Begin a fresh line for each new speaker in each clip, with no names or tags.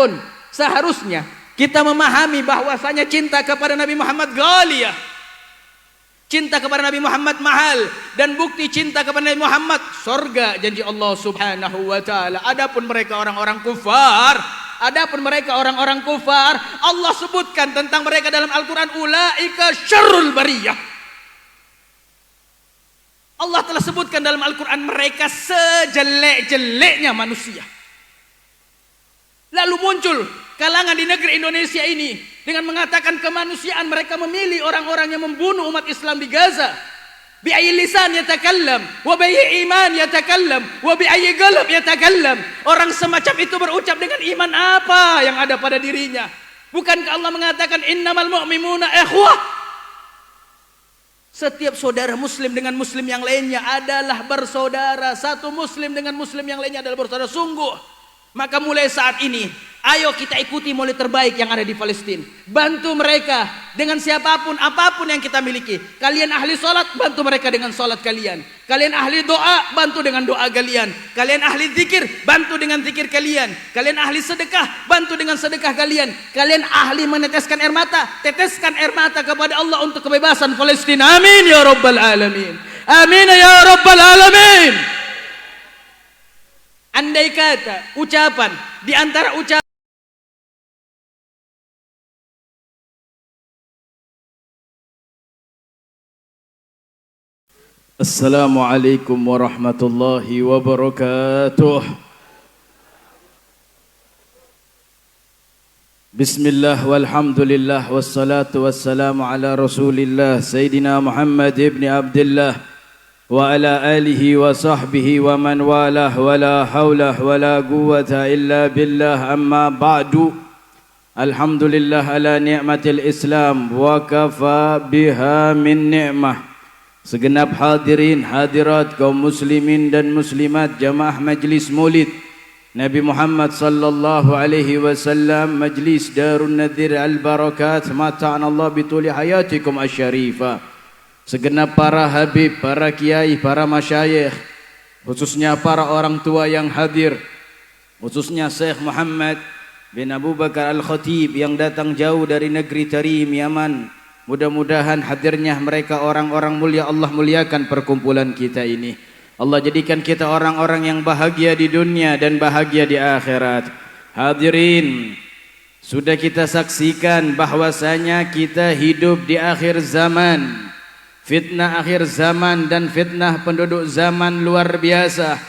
Adapun seharusnya kita memahami bahwasanya cinta kepada Nabi Muhammad ghaliyah. Cinta kepada Nabi Muhammad mahal, dan bukti cinta kepada Nabi Muhammad surga janji Allah Subhanahu wa taala. Adapun mereka orang-orang kufar, Allah sebutkan tentang mereka dalam Al-Qur'an, ulaika syarrul bariyah. Allah telah sebutkan dalam Al-Quran mereka sejelek-jeleknya manusia. Lalu muncul kalangan di negeri Indonesia ini dengan mengatakan kemanusiaan, mereka memilih orang-orang yang membunuh umat Islam di Gaza. Bi ayyi lisan yatakallam wa bi ayyi iman yatakallam wa bi ayyi qalb yatakallam. Orang semacam itu berucap dengan iman apa yang ada pada dirinya? Bukankah Allah mengatakan innamal mu'minuna ikhwah? Setiap saudara muslim dengan muslim yang lainnya adalah bersaudara. Satu muslim dengan muslim yang lainnya adalah bersaudara. Sungguh, maka mulai saat ini, ayo kita ikuti model terbaik yang ada di Palestina. Bantu mereka dengan siapapun, apapun yang kita miliki. Kalian ahli sholat, bantu mereka dengan sholat kalian. Kalian ahli doa, bantu dengan doa kalian. Kalian ahli zikir, bantu dengan zikir kalian. Kalian ahli sedekah, bantu dengan sedekah kalian. Kalian ahli meneteskan air mata, teteskan air mata kepada Allah untuk kebebasan Palestina. Amin ya rabbal alamin. Amin ya rabbal alamin. Andai kata ucapan di antara ucapan Assalamualaikum warahmatullahi wabarakatuh. Bismillah walhamdulillah wassalatu wassalamu ala rasulillah Sayyidina Muhammad ibn Abdullah wa ala alihi wa sahbihi wa man walah wa la hawla wa la quwwata illa billah, amma ba'du. Alhamdulillah ala ni'matil Islam wa kafa biha min ni'mah. Segenap hadirin hadirat kaum muslimin dan muslimat jamaah majlis maulid Nabi Muhammad sallallahu alaihi wasallam, majlis Darun Nadhir al-Barakat, mata'an Allah bituli hayatikum asyarifah. Segenap para habib, para kiai, para masyayikh, khususnya para orang tua yang hadir, khususnya Syekh Muhammad bin Abu Bakar Al-Khatib yang datang jauh dari negeri Tarim, Yaman. Mudah-mudahan hadirnya mereka orang-orang mulia, Allah muliakan perkumpulan kita ini. Allah jadikan kita orang-orang yang bahagia di dunia dan bahagia di akhirat. Hadirin, sudah kita saksikan bahwasanya kita hidup di akhir zaman. Fitnah akhir zaman dan fitnah penduduk zaman luar biasa.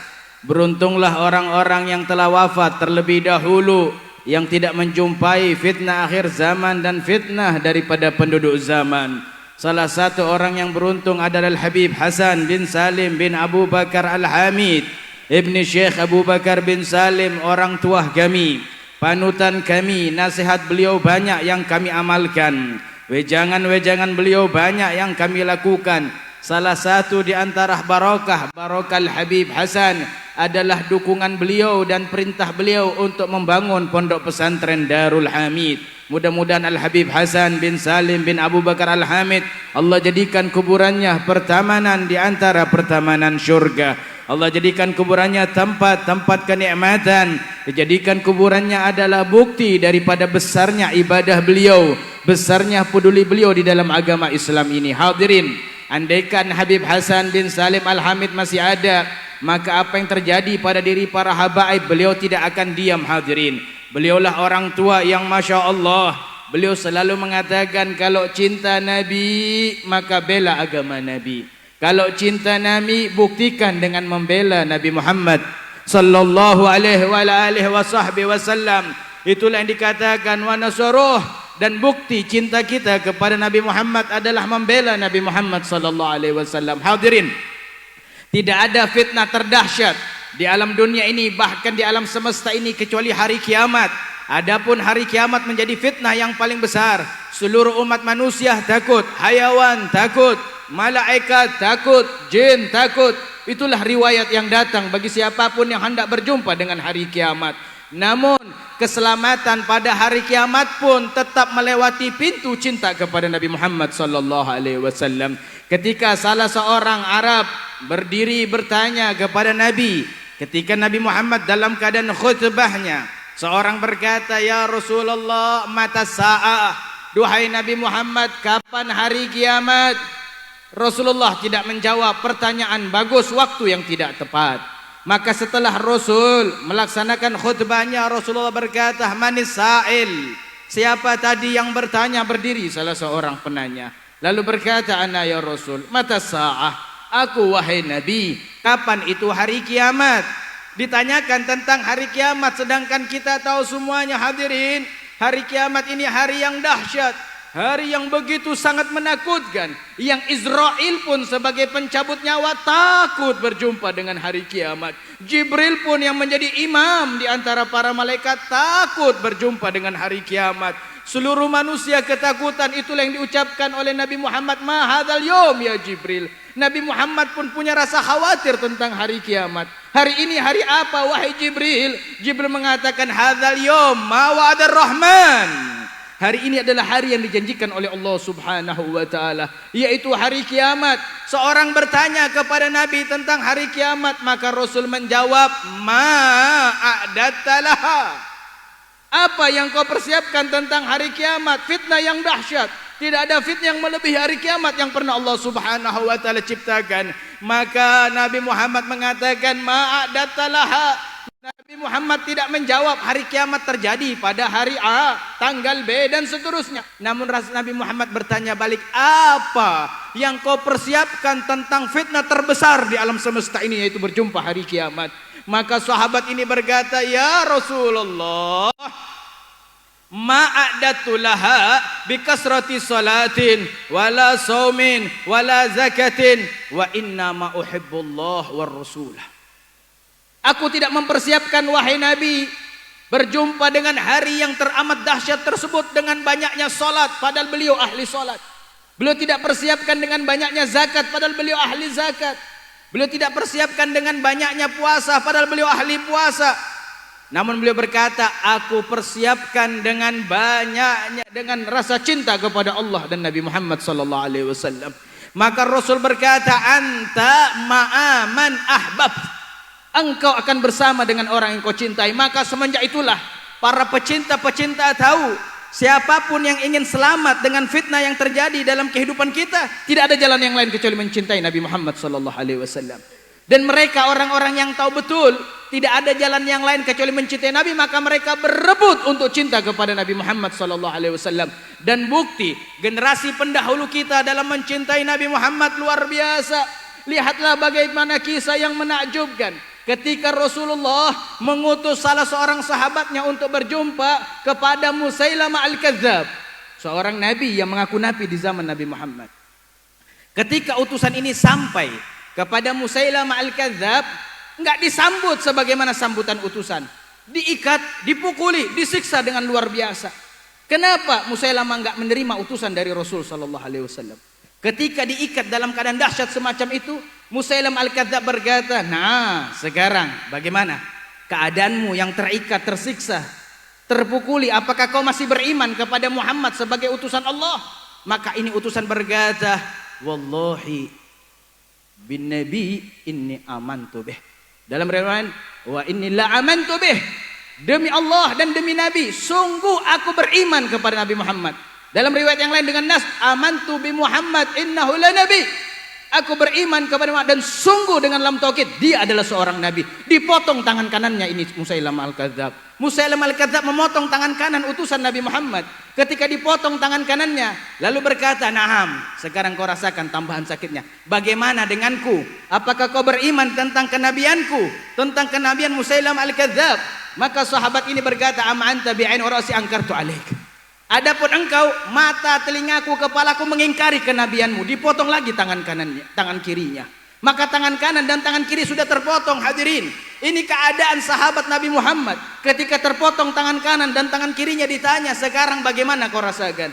Beruntunglah orang-orang yang telah wafat terlebih dahulu, yang tidak menjumpai fitnah akhir zaman dan fitnah daripada penduduk zaman. Salah satu orang yang beruntung adalah Al-Habib Hasan bin Salim bin Abu Bakar Al-Hamid Ibni Syekh Abu Bakar bin Salim, orang tua kami, panutan kami. Nasihat beliau banyak yang kami amalkan, wejangan-wejangan beliau banyak yang kami lakukan. Salah satu di antara barokah Al-Habib Hasan adalah dukungan beliau dan perintah beliau untuk membangun pondok pesantren Darul Hamid. Mudah-mudahan Al-Habib Hasan bin Salim bin Abu Bakar Al-Hamid, Allah jadikan kuburannya pertamanan di antara pertamanan syurga. Allah jadikan kuburannya tempat-tempat kenikmatan. Dijadikan kuburannya adalah bukti daripada besarnya ibadah beliau, besarnya peduli beliau di dalam agama Islam ini. Hadirin, andaikan Habib Hasan bin Salim Al-Hamid masih ada, maka apa yang terjadi pada diri para habaib, beliau tidak akan diam. Hadirin, beliaulah orang tua yang Masya Allah, beliau selalu mengatakan kalau cinta Nabi maka bela agama Nabi. Kalau cinta Nabi buktikan dengan membela Nabi Muhammad sallallahu alaihi wasallam. Itulah yang dikatakan wa nasaruh, dan bukti cinta kita kepada Nabi Muhammad adalah membela Nabi Muhammad sallallahu alaihi wasallam. Hadirin, tidak ada fitnah terdahsyat di alam dunia ini, bahkan di alam semesta ini, kecuali hari kiamat. Adapun hari kiamat menjadi fitnah yang paling besar. Seluruh umat manusia takut, hayawan takut, malaikat takut, jin takut. Itulah riwayat yang datang bagi siapapun yang hendak berjumpa dengan hari kiamat. Namun keselamatan pada hari kiamat pun tetap melewati pintu cinta kepada Nabi Muhammad sallallahu alaihi wasallam. Ketika salah seorang Arab berdiri bertanya kepada Nabi, ketika Nabi Muhammad dalam keadaan khutbahnya, Seorang berkata, "Ya Rasulullah, mata sa'ah." Duhai Nabi Muhammad, kapan hari kiamat? Rasulullah tidak menjawab. Pertanyaan bagus, waktu yang tidak tepat. Maka setelah Rasul melaksanakan khutbahnya, Rasulullah berkata, "Manis sa'il?" Siapa tadi yang bertanya? Berdiri salah seorang penanya. Lalu berkata, "Ana ya Rasul." "Mata sa'ah?" Aku wahai Nabi, kapan itu hari kiamat? Ditanyakan tentang hari kiamat, sedangkan kita tahu semuanya hadirin, hari kiamat ini hari yang dahsyat, hari yang begitu sangat menakutkan, yang Israel pun sebagai pencabut nyawa takut berjumpa dengan hari kiamat. Jibril pun yang menjadi imam di antara para malaikat takut berjumpa dengan hari kiamat. Seluruh manusia ketakutan. Itulah yang diucapkan oleh Nabi Muhammad, "Ma hadzal yaum ya Jibril." Nabi Muhammad pun punya rasa khawatir tentang hari kiamat. Hari ini hari apa wahai Jibril? Jibril mengatakan, "Hadzal yaum ma wa'adar rahman." Hari ini adalah hari yang dijanjikan oleh Allah Subhanahu wa taala, yaitu hari kiamat. Seorang bertanya kepada Nabi tentang hari kiamat, maka Rasul menjawab, "Ma a'datta laha." Apa yang kau persiapkan tentang hari kiamat? Fitnah yang dahsyat. Tidak ada fitnah yang melebihi hari kiamat yang pernah Allah Subhanahu wa taala ciptakan. Maka Nabi Muhammad mengatakan, "Ma a'datta laha." Nabi Muhammad tidak menjawab hari kiamat terjadi pada hari A, tanggal B, dan seterusnya. Namun Nabi Muhammad bertanya balik, "Apa yang kau persiapkan tentang fitnah terbesar di alam semesta ini, yaitu berjumpa hari kiamat?" Maka sahabat ini berkata, "Ya Rasulullah, ma'adatu laha bikasrati salatin wala saumin wala zakatin wa inna ma uhibbullah war rasulah." Aku tidak mempersiapkan wahai Nabi berjumpa dengan hari yang teramat dahsyat tersebut dengan banyaknya salat, padahal beliau ahli salat. Beliau tidak persiapkan dengan banyaknya zakat, padahal beliau ahli zakat. Beliau tidak persiapkan dengan banyaknya puasa, padahal beliau ahli puasa. Namun beliau berkata, aku persiapkan dengan banyaknya, dengan rasa cinta kepada Allah dan Nabi Muhammad sallallahu alaihi wasallam. Maka Rasul berkata, "Anta ma'aman ahbab." Engkau akan bersama dengan orang yang kau cintai. Maka semenjak itulah para pecinta-pecinta tahu, siapapun yang ingin selamat dengan fitnah yang terjadi dalam kehidupan kita, tidak ada jalan yang lain kecuali mencintai Nabi Muhammad sallallahu alaihi wasallam. Dan mereka orang-orang yang tahu betul tidak ada jalan yang lain kecuali mencintai Nabi, maka mereka berebut untuk cinta kepada Nabi Muhammad sallallahu alaihi wasallam. Dan bukti generasi pendahulu kita dalam mencintai Nabi Muhammad luar biasa. Lihatlah bagaimana kisah yang menakjubkan. Ketika Rasulullah mengutus salah seorang sahabatnya untuk berjumpa kepada Musailamah al-Kadzab, seorang nabi yang mengaku nabi di zaman Nabi Muhammad. Ketika utusan ini sampai kepada Musailamah al-Kadzab, enggak disambut sebagaimana sambutan utusan. Diikat, dipukuli, disiksa dengan luar biasa. Kenapa Musailamah enggak menerima utusan dari Rasul sallallahu alaihi wasallam? Ketika diikat dalam keadaan dahsyat semacam itu, Musailamah al-Kadzab berkata, "Nah, sekarang bagaimana keadaanmu yang terikat, tersiksa, terpukuli? Apakah kau masih beriman kepada Muhammad sebagai utusan Allah?" Maka ini utusan berkata, "Wallahi bin nabi inni amantu bih." Dalam riwayat, "Wa inni la amantu bih." Demi Allah dan demi Nabi, sungguh aku beriman kepada Nabi Muhammad. Dalam riwayat yang lain dengan nas, "Amantu bi Muhammad innahu la nabi." Aku beriman kepada Muhammad dan sungguh dengan lam taukid dia adalah seorang nabi. Dipotong tangan kanannya ini Musailamah al-Kadzab. Musailamah al-Kadzab memotong tangan kanan utusan Nabi Muhammad. Ketika dipotong tangan kanannya, lalu berkata, "Na'am, sekarang kau rasakan tambahan sakitnya. Bagaimana denganku? Apakah kau beriman tentang kenabianku, tentang kenabian Musailamah al-Kadzab?" Maka sahabat ini berkata, "Ama anta bi'ain wa ra'si ankartu alaik." Adapun engkau, mata, telingaku, kepalaku mengingkari kenabianmu. Dipotong lagi tangan kanannya, tangan kirinya. Maka tangan kanan dan tangan kiri sudah terpotong, hadirin. Ini keadaan sahabat Nabi Muhammad. Ketika terpotong tangan kanan dan tangan kirinya, ditanya, "Sekarang bagaimana kau rasakan?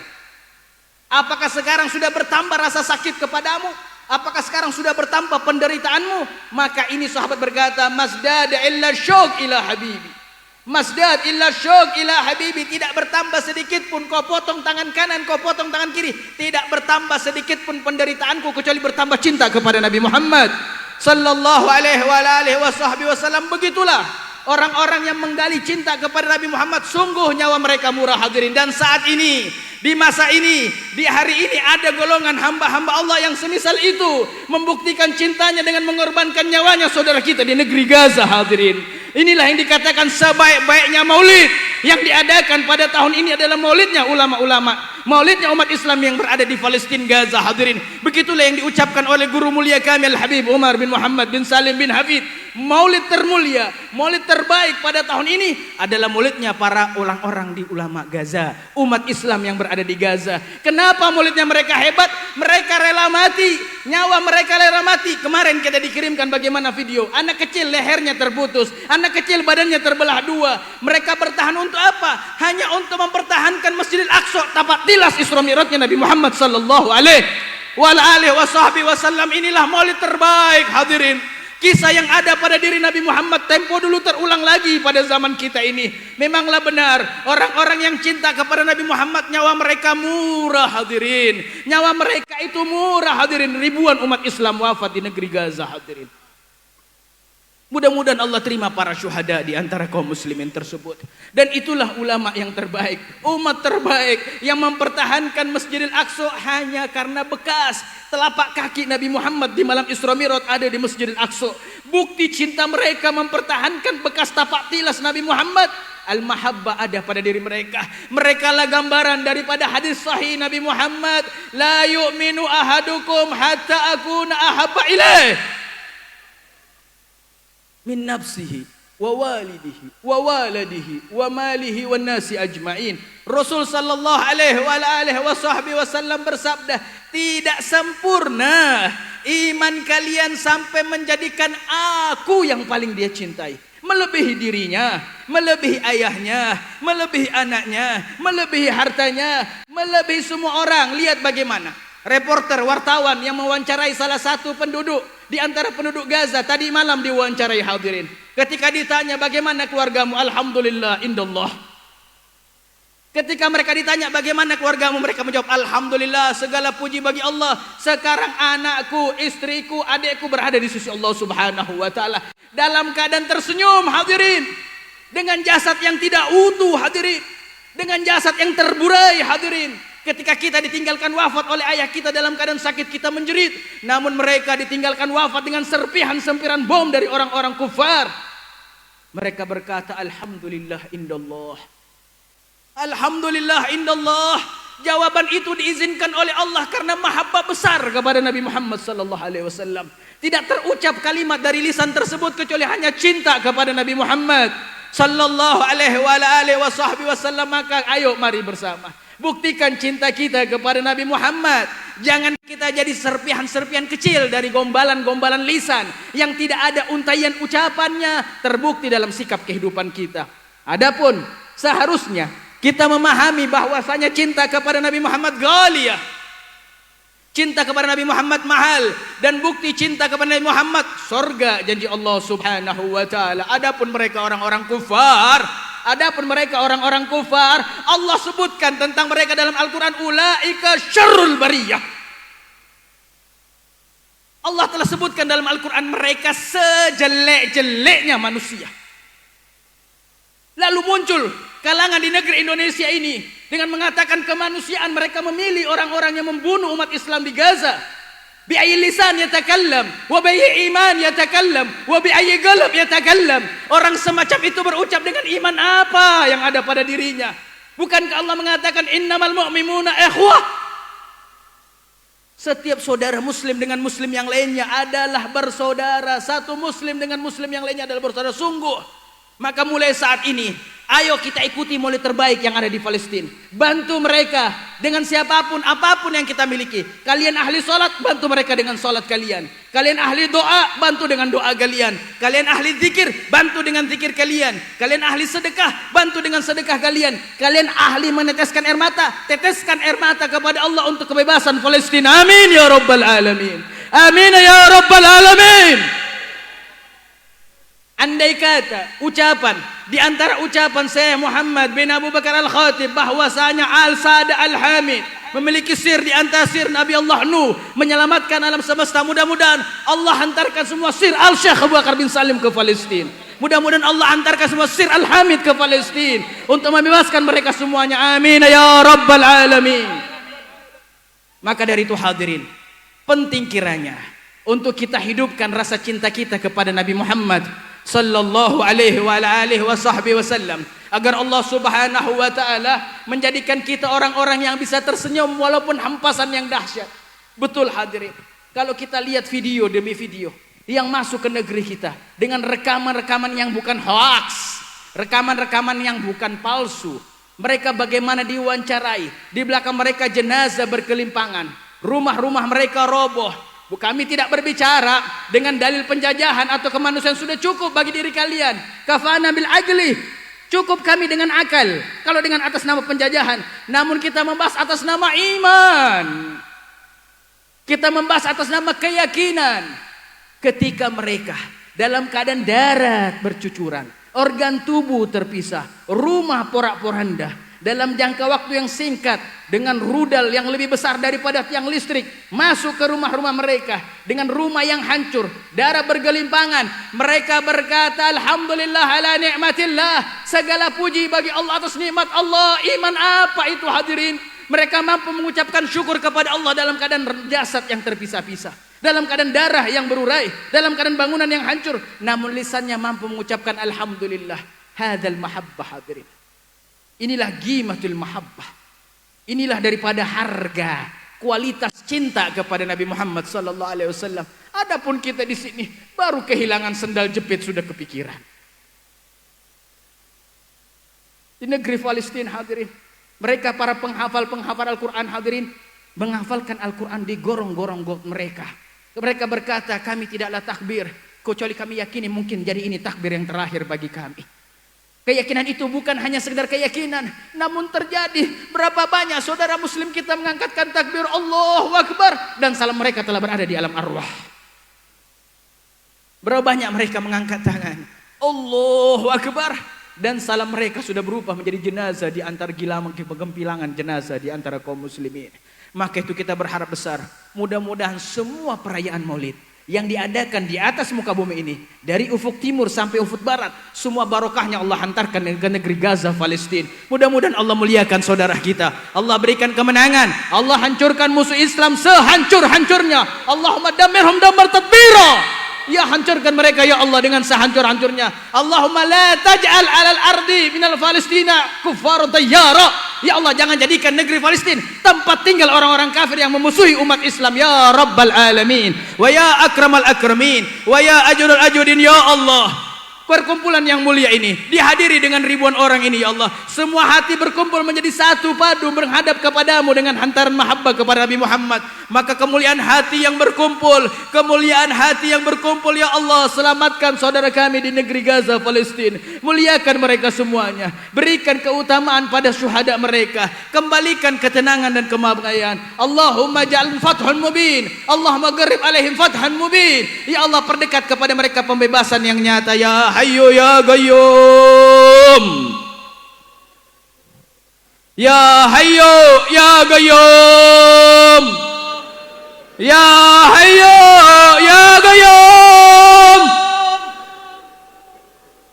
Apakah sekarang sudah bertambah rasa sakit kepadamu? Apakah sekarang sudah bertambah penderitaanmu?" Maka ini sahabat berkata, "Masdada illa syauq ila habibi." Masdad illa syauq ila habibi. Tidak bertambah sedikit pun kau potong tangan kanan, kau potong tangan kiri, tidak bertambah sedikit pun penderitaanku kecuali bertambah cinta kepada Nabi Muhammad sallallahu alaihi wa alihi wasallam. Begitulah
orang-orang yang menggali cinta kepada Nabi Muhammad, sungguh nyawa mereka murah hadirin. Dan saat ini, di masa ini, di hari ini ada golongan hamba-hamba Allah yang semisal itu, membuktikan cintanya dengan mengorbankan nyawanya saudara kita di negeri Gaza hadirin. Inilah yang dikatakan sebaik-baiknya maulid. Yang diadakan pada tahun ini adalah maulidnya ulama-ulama, maulidnya umat Islam yang berada di Palestina Gaza hadirin. Begitulah yang diucapkan oleh guru mulia kami Al-Habib Umar bin Muhammad bin Salim bin Hafid. Maulid termulia, maulid terbaik pada tahun ini adalah maulidnya para orang-orang di ulama Gaza, umat Islam yang berada di Gaza. Kenapa maulidnya mereka hebat? Mereka rela mati, nyawa mereka rela mati. Kemarin kita dikirimkan bagaimana video, anak kecil lehernya terputus, anak kecil badannya terbelah dua. Mereka bertahan untuk apa? Hanya untuk mempertahankan Masjidil Aqsa, tapak tilas Isra Mi'rajnya Nabi Muhammad sallallahu alaihi wasallam. Inilah maulid terbaik hadirin. Kisah yang ada pada diri Nabi Muhammad tempo dulu terulang lagi pada zaman kita ini. Memanglah benar, orang-orang yang cinta kepada Nabi Muhammad nyawa mereka murah hadirin. Nyawa mereka itu murah hadirin. Ribuan umat Islam wafat di negeri Gaza hadirin. Mudah-mudahan Allah terima para syuhada di antara kaum muslimin tersebut. Dan itulah ulama yang terbaik, umat terbaik yang mempertahankan Masjidil Aqsa hanya karena bekas telapak kaki Nabi Muhammad di malam Isra Mi'raj ada di Masjidil Aqsa. Bukti cinta mereka mempertahankan bekas tapak tilas Nabi Muhammad. Al-mahabbah ada pada diri mereka. Mereka lah gambaran daripada hadis sahih Nabi Muhammad, la yu'minu ahadukum hatta akuna ahabba ilaih min nafsihi wa walidihi wa waladihi wa malihi wan nasi ajmain. Rasul sallallahu alaihi wasallam bersabda, tidak sempurna iman kalian sampai menjadikan aku yang paling dia cintai, melebihi dirinya, melebihi ayahnya, melebihi anaknya, melebihi hartanya, melebihi semua orang. Lihat bagaimana reporter, wartawan yang mewawancarai salah satu penduduk di antara penduduk Gaza tadi malam diwawancarai hadirin. Ketika ditanya bagaimana keluargamu, alhamdulillah indallah. Ketika mereka ditanya bagaimana keluargamu, mereka menjawab alhamdulillah, segala puji bagi Allah. Sekarang anakku, istriku, adikku berada di sisi Allah Subhanahu wa taala dalam keadaan tersenyum hadirin, dengan jasad yang tidak utuh hadirin, dengan jasad yang terburai hadirin. Ketika kita ditinggalkan wafat oleh ayah kita dalam keadaan sakit, kita menjerit. Namun mereka ditinggalkan wafat dengan serpihan-sempiran bom dari orang-orang kufar. Mereka berkata alhamdulillah indallah, alhamdulillah indallah. Jawaban itu diizinkan oleh Allah karena mahabbah besar kepada Nabi Muhammad sallallahu alaihi wasallam. Tidak terucap kalimat dari lisan tersebut kecuali hanya cinta kepada Nabi Muhammad sallallahu alaihi wasallam. Maka ayo mari bersama buktikan cinta kita kepada Nabi Muhammad. Jangan kita jadi serpihan-serpihan kecil dari gombalan-gombalan lisan yang tidak ada untaian ucapannya terbukti dalam sikap kehidupan kita. Adapun seharusnya kita memahami bahwasanya cinta kepada Nabi Muhammad ghaliyah, cinta kepada Nabi Muhammad mahal, dan bukti cinta kepada Nabi Muhammad surga janji Allah Subhanahu wa taala. Adapun mereka orang-orang kufar, Allah sebutkan tentang mereka dalam Al-Quran, ulaika syarrul bariyah. Allah telah sebutkan dalam Al-Quran mereka sejelek-jeleknya manusia. Lalu muncul kalangan di negeri Indonesia ini dengan mengatakan kemanusiaan, mereka memilih orang-orang yang membunuh umat Islam di Gaza. Bi ayyi lisan yatakallam wa bi ayyi iman yatakallam wa bi ayyi qalb yatakallam. Orang semacam itu berucap dengan iman apa yang ada pada dirinya? Bukankah Allah mengatakan innamal mu'minuna ikhwah? Setiap saudara muslim dengan muslim yang lainnya adalah bersaudara. Satu muslim dengan muslim yang lainnya adalah bersaudara. Sungguh, maka mulai saat ini ayo kita ikuti maulid terbaik yang ada di Palestina. Bantu mereka dengan siapapun, apapun yang kita miliki. Kalian ahli sholat, bantu mereka dengan sholat kalian. Kalian ahli doa, bantu dengan doa kalian. Kalian ahli zikir, bantu dengan zikir kalian. Kalian ahli sedekah, bantu dengan sedekah kalian. Kalian ahli meneteskan air mata, teteskan air mata kepada Allah untuk kebebasan Palestina. Amin ya rabbal alamin. Amin ya rabbal alamin. Andai kata ucapan di antara ucapan saya Muhammad bin Abu Bakar Al-Khatib bahwasanya Al-Sada Al-Hamid memiliki sir di antara sir Nabi Allah Nuh menyelamatkan alam semesta, mudah-mudahan Allah hantarkan semua sir Al-Syekh Abu Bakar bin Salim ke Palestina. Mudah-mudahan Allah antarkan semua Sir Al-Hamid ke Palestina untuk membebaskan mereka semuanya. Amin ya rabbal alamin. Maka dari itu hadirin, penting kiranya untuk kita hidupkan rasa cinta kita kepada Nabi Muhammad sallallahu alaihi wa alihi wasallam, agar Allah Subhanahu wa taala menjadikan kita orang-orang yang bisa tersenyum walaupun hempasan yang dahsyat. Betul hadirin, kalau kita lihat video demi video yang masuk ke negeri kita dengan rekaman-rekaman yang bukan hoax, rekaman-rekaman yang bukan palsu, mereka bagaimana diwawancarai, di belakang mereka jenazah berkelimpangan, rumah-rumah mereka roboh. Kami tidak berbicara dengan dalil penjajahan atau kemanusiaan, sudah cukup bagi diri kalian. Kafana bil ajli, cukup kami dengan akal. Kalau dengan atas nama penjajahan, namun kita membahas atas nama iman, kita membahas atas nama keyakinan. Ketika mereka dalam keadaan darat bercucuran, organ tubuh terpisah, rumah porak-poranda, dalam jangka waktu yang singkat, dengan rudal yang lebih besar daripada tiang listrik, masuk ke rumah-rumah mereka, dengan rumah yang hancur, darah bergelimpangan. Mereka berkata, alhamdulillah ala ni'matillah, segala puji bagi Allah atas nikmat Allah. Iman apa itu hadirin? Mereka mampu mengucapkan syukur kepada Allah dalam keadaan jasad yang terpisah-pisah, dalam keadaan darah yang berurai, dalam keadaan bangunan yang hancur, namun lisannya mampu mengucapkan alhamdulillah. Hadzal mahabbah hadirin. Inilah gimatul mahabbah. Inilah daripada harga, kualitas cinta kepada Nabi Muhammad sallallahu alaihi wasallam. Adapun kita di sini baru kehilangan sendal jepit sudah kepikiran. Di negeri Palestina hadirin, mereka para penghafal Al-Quran hadirin, menghafalkan Al-Quran di gorong-gorong got mereka. Mereka berkata, kami tidaklah takbir kecuali kami yakini mungkin jadi ini takbir yang terakhir bagi kami. Keyakinan itu bukan hanya sekedar keyakinan, namun terjadi. Berapa banyak saudara muslim kita mengangkatkan takbir Allahu Akbar dan salam mereka telah berada di alam arwah. Berapa banyak mereka mengangkat tangan Allahu Akbar dan salam mereka sudah berubah menjadi jenazah di antara gempilangan jenazah di antara kaum muslimin. Maka itu kita berharap besar, mudah-mudahan semua perayaan Maulid yang diadakan di atas muka bumi ini, dari ufuk timur sampai ufuk barat, semua barokahnya Allah hantarkan ke negeri Gaza, Palestina. Mudah-mudahan Allah muliakan saudara kita, Allah berikan kemenangan, Allah hancurkan musuh Islam sehancur-hancurnya. Allahumma damirhum damar tadbira. Ya hancurkan mereka ya Allah dengan sehancur-hancurnya. Allahumma la taj'al 'alal ardi minal Palestina kuffar tayyara. Ya Allah, jangan jadikan negeri Palestina tempat tinggal orang-orang kafir yang memusuhi umat Islam ya rabbal alamin wa ya akramal akramin wa ya ajrul ajudin ya Allah. Perkumpulan yang mulia ini dihadiri dengan ribuan orang ini ya Allah. Semua hati berkumpul menjadi satu padu menghadap kepadamu dengan hantaran mahabbah kepada Nabi Muhammad. Maka kemuliaan hati yang berkumpul, kemuliaan hati yang berkumpul ya Allah, selamatkan saudara kami di negeri Gaza, Palestina. Muliakan mereka semuanya. Berikan keutamaan pada syuhada mereka. Kembalikan ketenangan dan kemakmuraan. Allahumma ja'al fathun mubin. Allahumma gharib alaihim fathan mubin. Ya Allah, perdekat kepada mereka pembebasan yang nyata ya Hayyu ya Qayyum. Ya Hayyu ya Qayyum. Ya Hayyu ya Qayyum.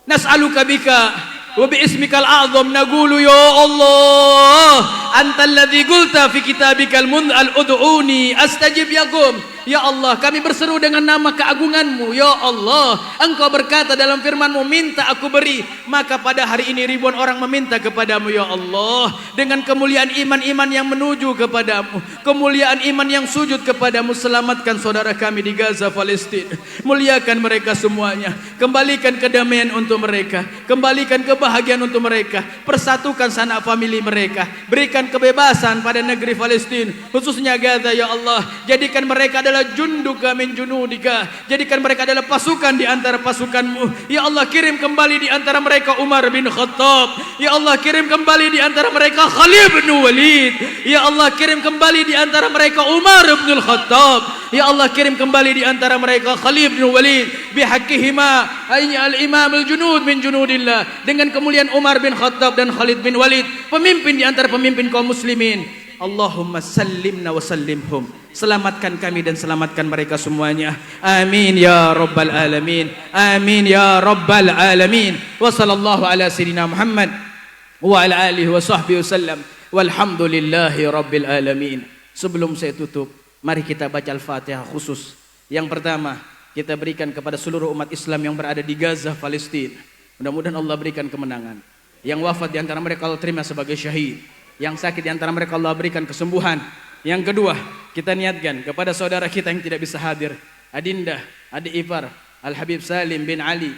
Nas'aluka bika wa bi ismikal a'zam naqulu ya Allah antal ladzi qulta fi kitabikal mun'al ud'uni astajib yakum. Ya Allah, kami berseru dengan nama keagunganmu. Ya Allah, Engkau berkata dalam firman-Mu, minta aku beri. Maka pada hari ini ribuan orang meminta kepadamu ya Allah, dengan kemuliaan iman-iman yang menuju kepadamu, kemuliaan iman yang sujud kepadamu. Selamatkan saudara kami di Gaza, Palestina. Muliakan mereka semuanya. Kembalikan kedamaian untuk mereka, kembalikan kebahagiaan untuk mereka. Persatukan sanak famili mereka. Berikan kebebasan pada negeri Palestina, khususnya Gaza ya Allah. Jadikan mereka adalah junduka min junudika. Jadikan mereka adalah pasukan di antara pasukanmu. Ya Allah, kirim kembali di antara mereka Umar bin Khattab. Ya Allah, kirim kembali di antara mereka Khalid bin Walid. Ya Allah, kirim kembali di antara mereka Umar bin Khattab. Ya Allah, kirim kembali di antara mereka Khalid bin Walid bihaqqihima ayya al-imam al-junud min junudillah. Dengan kemuliaan Umar bin Khattab dan Khalid bin Walid, pemimpin di antara pemimpin kaum muslimin. Allahumma sallimna wa sallimhum. Selamatkan kami dan selamatkan mereka semuanya. Amin ya rabbal alamin. Amin ya rabbal alamin. Wa sallallahu ala sayyidina Muhammad wa ala alihi wa sahbihi wasallam. Walhamdulillahi rabbil alamin. Sebelum saya tutup, mari kita baca Al-Fatihah khusus. Yang pertama, kita berikan kepada seluruh umat Islam yang berada di Gaza, Palestina. Mudah-mudahan Allah berikan kemenangan. Yang wafat di antara mereka Allah terima sebagai syahid. Yang sakit di antara mereka Allah berikan kesembuhan. Yang kedua, kita niatkan kepada saudara kita yang tidak bisa hadir, adinda, adik ipar Al-Habib Salim bin Ali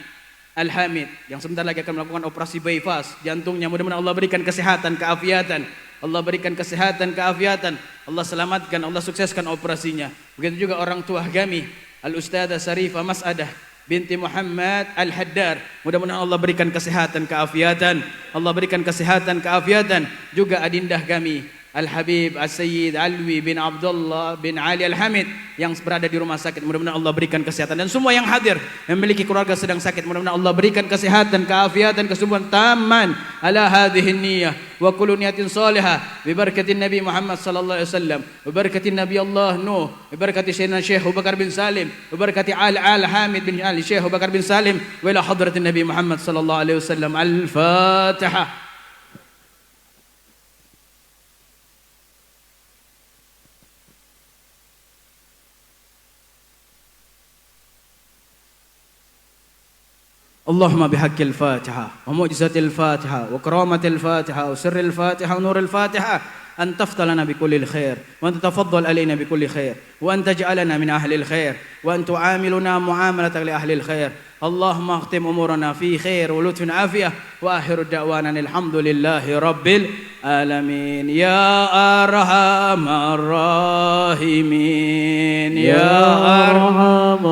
Al-Hamid, yang sebentar lagi akan melakukan operasi bypass jantungnya. Mudah-mudahan Allah berikan kesehatan, keafiatan. Allah berikan kesehatan, keafiatan. Allah selamatkan, Allah sukseskan operasinya. Begitu juga orang tua kami Al-Ustadzah Sarifah Mas'adah binti Muhammad Al-Haddar. Mudah-mudahan Allah berikan kesehatan, keafiatan. Allah berikan kesehatan, keafiatan. Juga adindah kami Al-Habib As-Sayyid Alwi bin Abdullah bin Ali Al-Hamid yang berada di rumah sakit. Mudah-mudahan Allah berikan kesehatan. Dan semua yang hadir yang memiliki keluarga sedang sakit, mudah-mudahan Allah berikan kesehatan, keafiatan, kesembuhan taman ala hadhihi niyyah wa kullu niyatin salihah bi barakatin Nabi Muhammad sallallahu alaihi wasallam, bi barakatin Nabi Allah Nuh, bi barakati Sayyidina Syekh Abu Bakar bin Salim, bi barakati Al-Hamid bin Ali Syekh Abu Bakar bin Salim wa ila hadratin Nabi Muhammad sallallahu alaihi wasallam. Al-Fatihah. اللهم بحق الفاتحة ومعجزة الفاتحة وكرامة الفاتحة وسر الفاتحة ونور الفاتحة أن تفتح لنا بكل الخير، وأن تتفضل علينا بكل خير، وأن تجعلنا من أهل الخير، وأن تعاملنا معاملة لأهل الخير. اللهم اختم أمورنا في خير ولطف عافية، وآخر دعوانا الحمد لله رب العالمين. يا أرحم الراحمين يا أرحم